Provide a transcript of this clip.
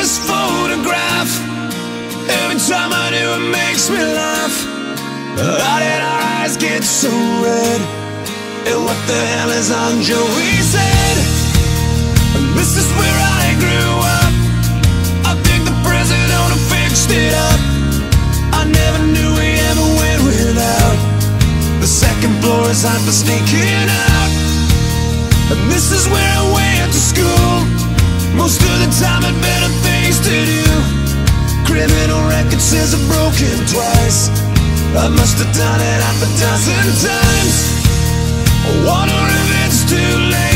this photograph. Every time I do it makes me laugh. How did our eyes get so red? And what the hell is on Joey's head? This is where I grew up. I think the president fixed it up. I never knew we ever went without. The second floor is hot for sneaking out. And this is where I went to school. Most of the time had better things to do. Criminal record says I've broken twice. I must have done it half a dozen times. I wonder if it's too late.